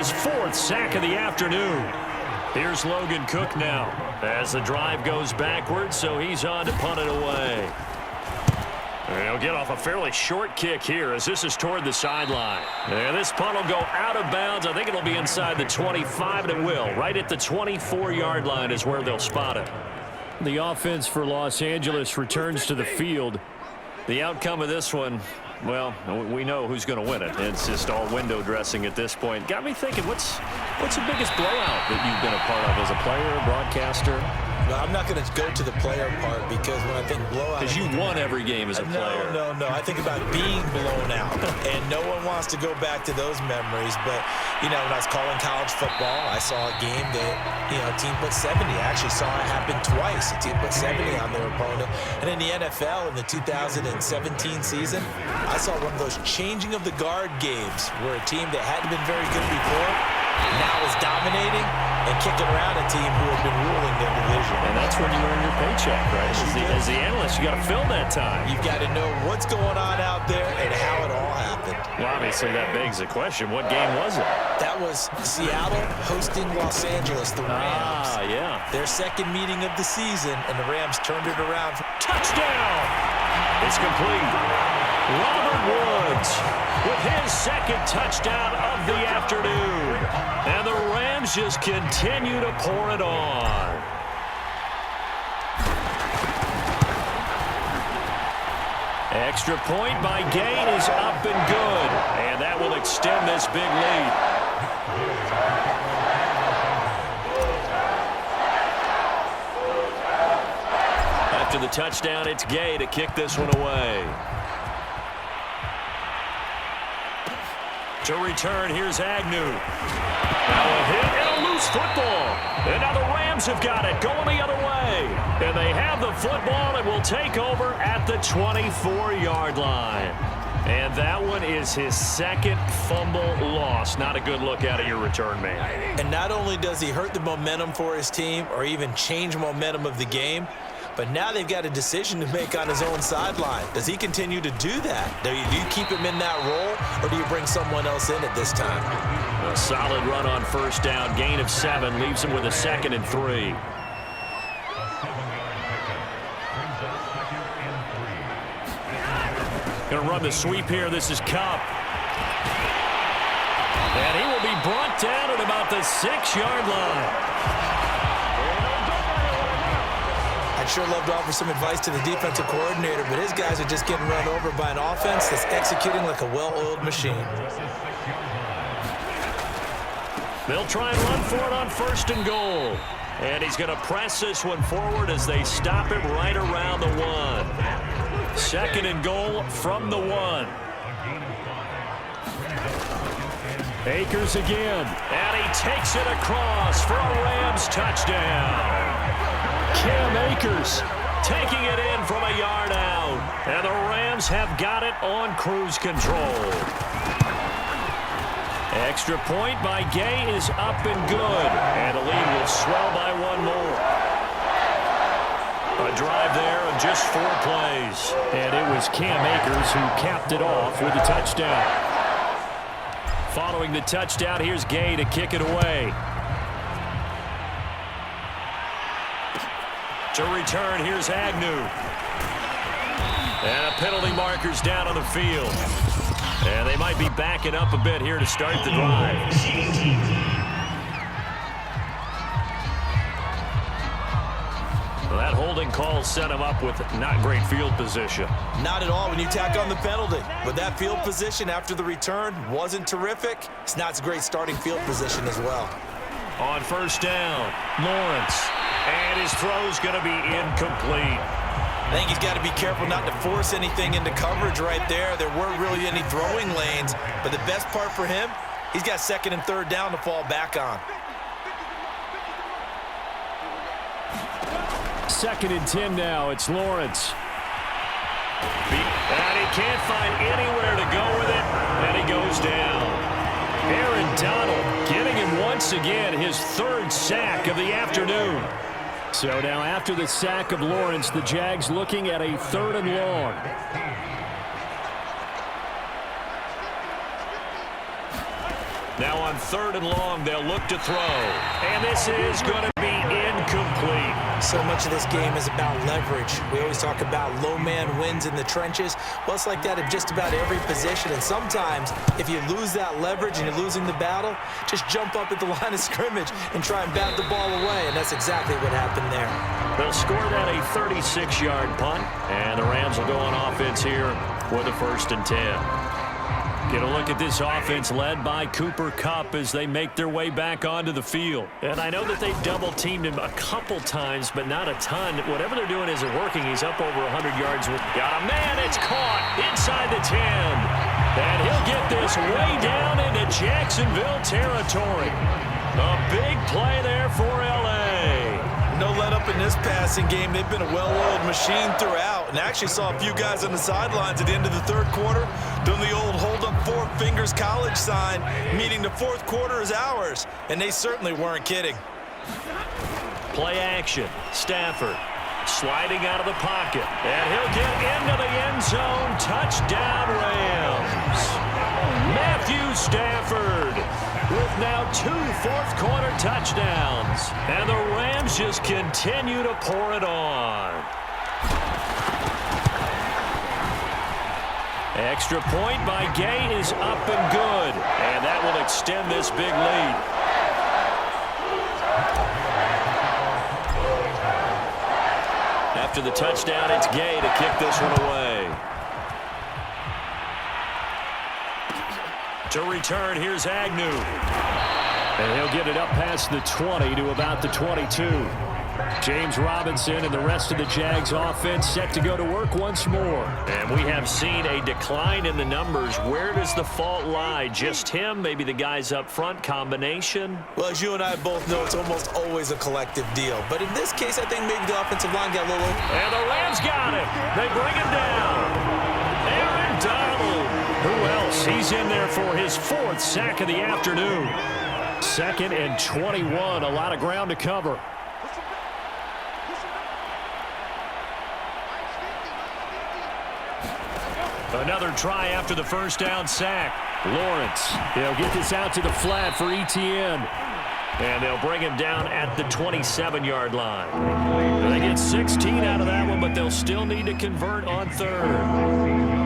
his 4th sack of the afternoon. Here's Logan Cook now as the drive goes backwards, so he's on to punt it away. And he'll get off a fairly short kick here as this is toward the sideline. And this punt will go out of bounds. I think it'll be inside the 25, and it will. Right at the 24-yard line is where they'll spot it. The offense for Los Angeles returns to the field. The outcome of this one, well, we know who's going to win it. It's just all window dressing at this point. Got me thinking, what's the biggest blowout that you've been a part of as a player, a broadcaster? No, I'm not going to go to the player part because when I think blowout... Because you won every game as a player. No. I think about being blown out. And no one wants to go back to those memories. But, when I was calling college football, I saw a game that, a team put 70. I actually saw it happen twice. A team put 70 on their opponent. And in the NFL, in the 2017 season, I saw one of those changing of the guard games where a team that hadn't been very good before now is dominating and kicking around a team who had been ruling their division. And that's when you earn your paycheck, right? As the analyst, you got to fill that time. You've got to know what's going on out there and how it all happened. Well, obviously that begs the question, what game was it? That was Seattle hosting Los Angeles, the Rams. Yeah. Their second meeting of the season, and the Rams turned it around. Touchdown! It's complete. Robert Woods with his second touchdown of the afternoon. And the Rams just continue to pour it on. Extra point by Gain is up and good. And that will extend this big lead. After the touchdown, it's Gay to kick this one away. To return, here's Agnew. Now a hit and a loose football. And now the Rams have got it, going the other way. And they have the football and will take over at the 24-yard line. And that one is his second fumble loss. Not a good look out of your return man. And not only does he hurt the momentum for his team or even change momentum of the game, but now they've got a decision to make on his own sideline. Does he continue to do that? Do you keep him in that role, or do you bring someone else in at this time? A solid run on first down. Gain of 7 leaves him with a 2nd and 3. Going to run the sweep here. This is Kupp. And he will be brought down at about the 6-yard line. I'd sure love to offer some advice to the defensive coordinator, but his guys are just getting run over by an offense that's executing like a well-oiled machine. They'll try and run for it on 1st and goal. And he's going to press this one forward as they stop him right around the 1. 2nd and goal from the 1. Akers again. And he takes it across for a Rams touchdown. Cam Akers taking it in from a yard out. And the Rams have got it on cruise control. Extra point by Gay is up and good. And the lead will swell by 1 more. A drive there of just 4 plays. And it was Cam Akers who capped it off with a touchdown. Following the touchdown, here's Gay to kick it away. To return, here's Agnew. And a penalty marker's down on the field. And they might be backing up a bit here to start the drive. Well, that holding call set him up with not great field position. Not at all when you tack on the penalty. But that field position after the return wasn't terrific. It's not a great starting field position as well. On first down, Lawrence. And his throw's going to be incomplete. I think he's got to be careful not to force anything into coverage right there. There weren't really any throwing lanes. But the best part for him, he's got 2nd and 3rd down to fall back on. 2nd and 10 now. It's Lawrence. And he can't find anywhere to go with it. And he goes down. Aaron Donald getting him once again his 3rd sack of the afternoon. So now after the sack of Lawrence, the Jags looking at a 3rd and long. Now on on 3rd and long. They'll look to throw. And this is going to be incomplete. So much of this game is about leverage. We always talk about low man wins in the trenches. Well, it's like that in just about every position. And sometimes, if you lose that leverage and you're losing the battle, just jump up at the line of scrimmage and try and bat the ball away. And that's exactly what happened there. They'll score that a 36-yard punt. And the Rams will go on offense here with a 1st and 10. Get a look at this offense led by Cooper Kupp as they make their way back onto the field. And I know that they've double-teamed him a couple times, but not a ton. Whatever they're doing isn't working. He's up over 100 yards. Got a man. It's caught inside the 10. And he'll get this way down into Jacksonville territory. A big play there for L.A. No let-up in this passing game. They've been a well-oiled machine throughout. And actually saw a few guys on the sidelines at the end of the 3rd quarter doing the old hold-up 4 fingers college sign, meaning the 4th quarter is ours. And they certainly weren't kidding. Play action. Stafford sliding out of the pocket. And he'll get into the end zone. Touchdown, Rams. Matthew Stafford with now 2 fourth-quarter touchdowns. And the Rams just continue to pour it on. Extra point by Gay is up and good. And that will extend this big lead. After the touchdown, it's Gay to kick this one away. To return, here's Agnew. And he'll get it up past the 20 to about the 22. James Robinson and the rest of the Jags offense set to go to work once more. And we have seen a decline in the numbers. Where does the fault lie? Just him? Maybe the guys up front? Combination? Well, as you and I both know, it's almost always a collective deal. But in this case, I think maybe the offensive line got a little... And the Rams got him. They bring him down. Aaron Donald. Who else? He's in there for his 4th sack of the afternoon. 2nd and 21. A lot of ground to cover. Another try after the 1st down sack. Lawrence, he'll get this out to the flat for Etienne. And they'll bring him down at the 27-yard line. They get 16 out of that one, but they'll still need to convert on 3rd.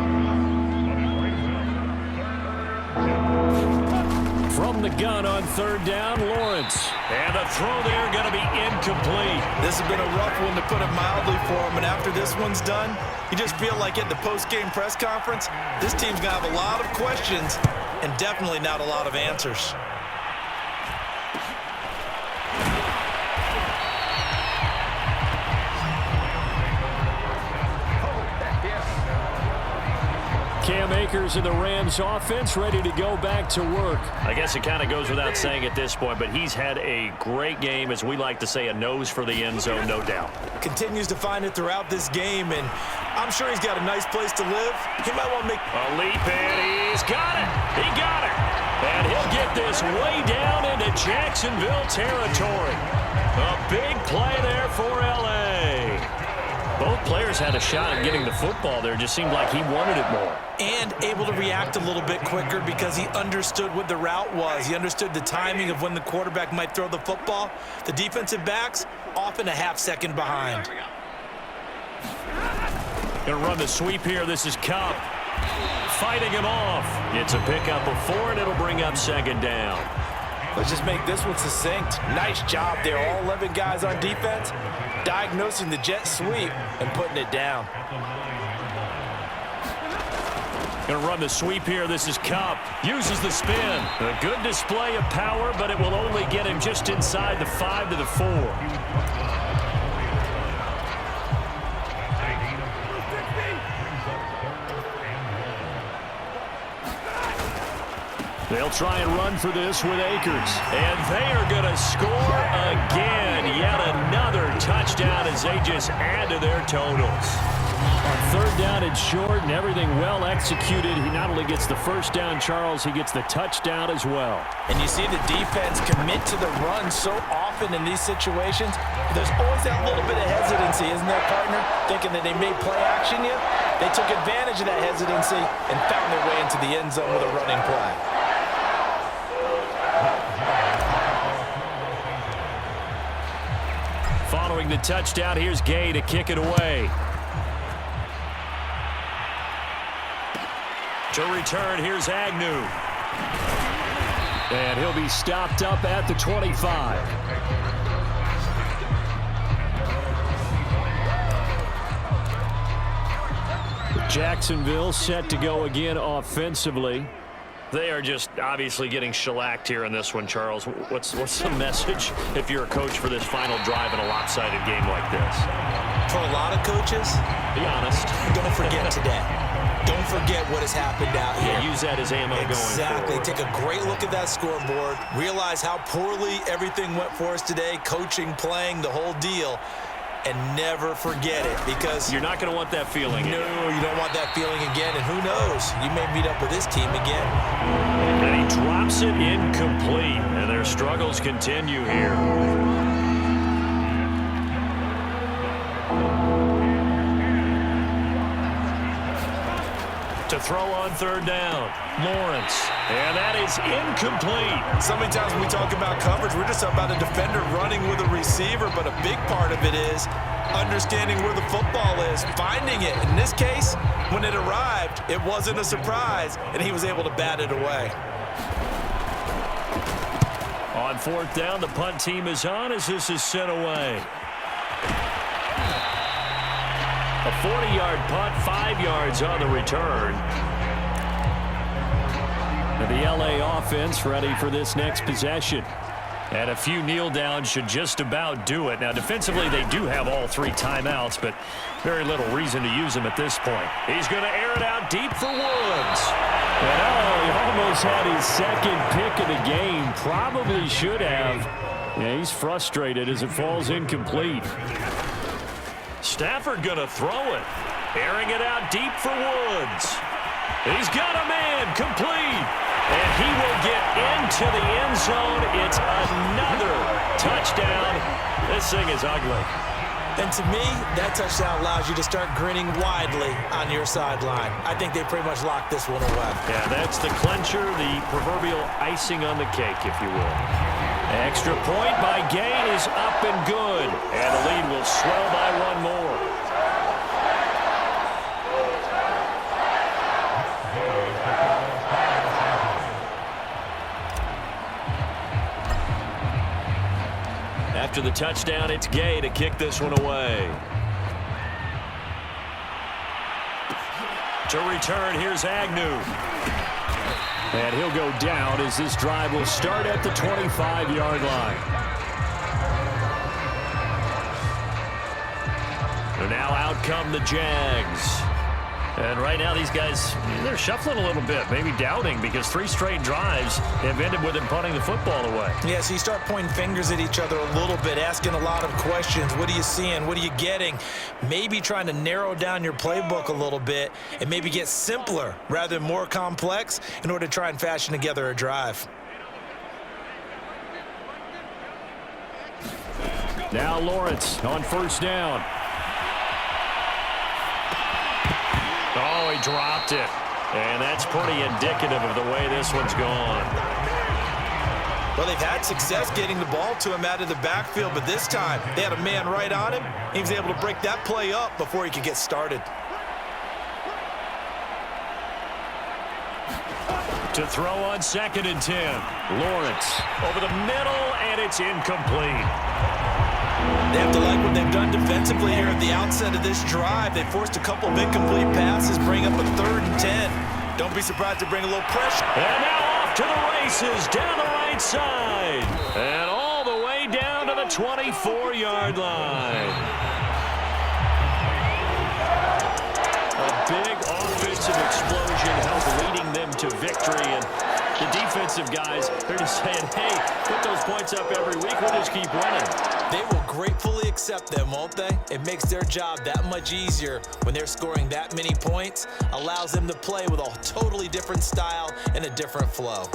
From the gun on 3rd down, Lawrence. And the throw there going to be incomplete. This has been a rough one, to put it mildly, for him. And after this one's done, you just feel like at the post-game press conference, this team's going to have a lot of questions and definitely not a lot of answers. Cam Akers and the Rams offense ready to go back to work. I guess it kind of goes without saying at this point, but he's had a great game, as we like to say, a nose for the end zone, no doubt. Continues to find it throughout this game, and I'm sure he's got a nice place to live. He might want to make a leap, and he's got it. He got it. And he'll get this way down into Jacksonville territory. A big play there for L.A. Both players had a shot at getting the football there. It just seemed like he wanted it more. And able to react a little bit quicker because he understood what the route was. He understood the timing of when the quarterback might throw the football. The defensive backs often a half-second behind. Gonna run the sweep here. This is Kupp fighting him off. Gets a pickup of 4, and it'll bring up 2nd down. Let's just make this one succinct. Nice job there. All 11 guys on defense diagnosing the jet sweep and putting it down. Gonna run the sweep here. This is Kupp. Uses the spin. A good display of power, but it will only get him just inside the 5 to the 4. They'll try and run for this with Akers. And they are going to score again. Yet another touchdown as they just add to their totals. On 3rd down and short, and everything well executed. He not only gets the 1st down, Charles, he gets the touchdown as well. And you see the defense commit to the run so often in these situations. There's always that little bit of hesitancy, isn't there, partner? Thinking that they may play action you. They took advantage of that hesitancy and found their way into the end zone with a running play. Following the touchdown, here's Gay to kick it away. To return, here's Agnew. And he'll be stopped up at the 25. Jacksonville set to go again offensively. They are just obviously getting shellacked here in this one, Charles. What's the message if you're a coach for this final drive in a lopsided game like this? For a lot of coaches, be honest. Don't forget today. Don't forget what has happened out here. Yeah, use that as ammo going forward. Exactly. Take a great look at that scoreboard. Realize how poorly everything went for us today. Coaching, playing, the whole deal. And never forget it, because you're not going to want that feeling again. No, you don't want that feeling again. And who knows? You may meet up with this team again. And he drops it incomplete. And their struggles continue here. To throw on third down, Lawrence, and that is incomplete. So many times when we talk about coverage, we're just about a defender running with a receiver, but a big part of it is understanding where the football is, finding it. In this case, when it arrived, it wasn't a surprise, and he was able to bat it away. On fourth down, the punt team is on as this is sent away. A 40-yard punt, 5 yards on the return. And the LA offense ready for this next possession. And a few kneel downs should just about do it. Now, defensively, they do have all 3 timeouts, but very little reason to use them at this point. He's going to air it out deep for Woods. And he almost had his second pick of the game. Probably should have. Yeah, he's frustrated as it falls incomplete. Stafford going to throw it. Airing it out deep for Woods. He's got a man complete. And he will get into the end zone. It's another touchdown. This thing is ugly. And to me, that touchdown allows you to start grinning widely on your sideline. I think they pretty much locked this one away. Yeah, that's the clincher, the proverbial icing on the cake, if you will. Extra point by Gain is up and good. And the lead will swell by 1 more. After the touchdown, it's Gay to kick this one away. To return, here's Agnew. And he'll go down as this drive will start at the 25-yard line. And now out come the Jags. And right now these guys, they're shuffling a little bit, maybe doubting, because 3 straight drives have ended with them punting the football away. Yeah, so you start pointing fingers at each other a little bit, asking a lot of questions. What are you seeing? What are you getting? Maybe trying to narrow down your playbook a little bit and maybe get simpler rather than more complex in order to try and fashion together a drive. Now Lawrence on first down. Oh, he dropped it. And that's pretty indicative of the way this one's gone. Well, they've had success getting the ball to him out of the backfield, but this time they had a man right on him. He was able to break that play up before he could get started. To throw on 2nd and 10. Lawrence over the middle, and it's incomplete. They have to like what they've done defensively here at the outset of this drive. They forced a couple of incomplete passes, bring up a 3rd and 10. Don't be surprised to bring a little pressure. And now off to the races down the right side. And all the way down to the 24-yard line. A big offensive explosion helped leading them to victory. And the defensive guys, they're just saying, hey, put those points up every week. We'll just keep winning. They will gratefully accept them, won't they? It makes their job that much easier when they're scoring that many points. Allows them to play with a totally different style and a different flow.